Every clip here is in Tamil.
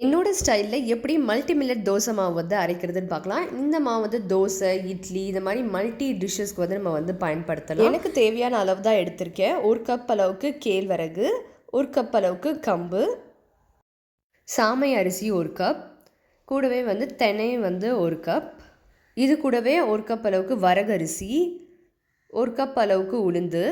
என்னோட ஸ்டைலில் எப்படி மல்டி மில்லட் தோசை மாவு வந்து அரைக்கிறதுன்னு பார்க்கலாம். இந்த மாவு வந்து தோசை, இட்லி இந்த மாதிரி மல்டி டிஷ்ஷஸ்க்கு வந்து நம்ம வந்து பயன்படுத்தலாம். எனக்கு தேவையான அளவு தான் எடுத்திருக்கேன். 1 கப் அளவுக்கு கேழ்வரகு, 1 கப் அளவுக்கு கம்பு, சாமை அரிசி 1 கப், கூடவே வந்து தெனை வந்து 1 கப், இது கூடவே 1 கப் அளவுக்கு வரகரிசி, 1 கப் அளவுக்கு உளுந்து,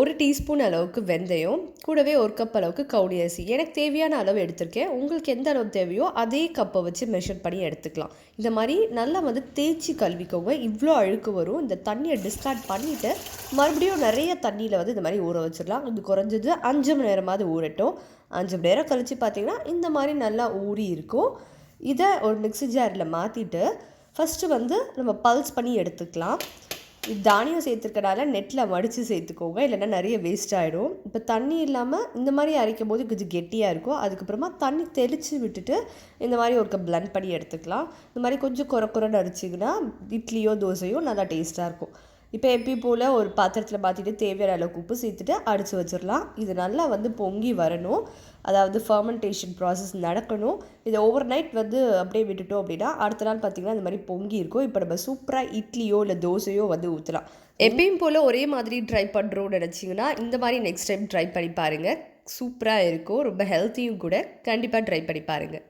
1 டீஸ்பூன் அளவுக்கு வெந்தயம், கூடவே 1 கப் அளவுக்கு கவுனி அரிசி. எனக்கு தேவையான அளவு எடுத்திருக்கேன். உங்களுக்கு எந்த அளவு தேவையோ அதே கப்பை வச்சு மெஷர் பண்ணி எடுத்துக்கலாம். இந்த மாதிரி நல்லா வந்து தேய்ச்சி கழுவிக்கோங்க. இவ்வளோ அழுக்கு வரும். இந்த தண்ணியை டிஸ்கார்ட் பண்ணிவிட்டு மறுபடியும் நிறைய தண்ணியில் வந்து இந்த மாதிரி ஊற வச்சிடலாம். இது குறைஞ்சது 5 மணி நேரமாவது ஊறட்டும். 5 மணி நேரம் கழித்து பார்த்தீங்கன்னா இந்த மாதிரி நல்லா ஊறி இருக்கும். இதை ஒரு மிக்ஸி ஜாரில் மாற்றிட்டு ஃபஸ்ட்டு வந்து நம்ம பல்ஸ் பண்ணி எடுத்துக்கலாம். தானியம் சேர்த்துருக்கனால நெட்டில் மடித்து சேர்த்துக்கோங்க, இல்லைன்னா நிறைய வேஸ்ட் ஆகிடும். இப்போ தண்ணி இல்லாமல் இந்த மாதிரி அரைக்கும் போது கொஞ்சம் கெட்டியாக இருக்கும். அதுக்கப்புறமா தண்ணி தெளித்து விட்டுட்டு இந்த மாதிரி ஒரு கப் பிளண்ட் பண்ணி எடுத்துக்கலாம். இந்த மாதிரி கொஞ்சம் குறைன்னு அரைச்சிங்கன்னா இட்லியோ தோசையோ நல்லா டேஸ்ட்டாக இருக்கும். இப்போ எப்பயும் போல் ஒரு பாத்திரத்தில் மாற்றிட்டு தேவையான அளவுக்கு உப்பு சேர்த்துட்டு அடித்து வச்சிடலாம். இது நல்லா வந்து பொங்கி வரணும், அதாவது ஃபர்மெண்டேஷன் ப்ராசஸ் நடக்கணும். இதை ஓவர் நைட் வந்து அப்படியே விட்டுட்டோம் அப்படின்னா அடுத்த நாள் பார்த்திங்கன்னா இந்த மாதிரி பொங்கி இருக்கும். இப்போ நம்ம சூப்பராக இட்லியோ இல்லை தோசையோ வந்து ஊற்றலாம். எப்பயும் போல் ஒரே மாதிரி ட்ரை பண்ணுறோன்னு நினச்சிங்கன்னா இந்த மாதிரி நெக்ஸ்ட் டைம் ட்ரை பண்ணி பாருங்கள். சூப்பராக இருக்கும், ரொம்ப ஹெல்த்தியும் கூட. கண்டிப்பாக ட்ரை பண்ணி பாருங்கள்.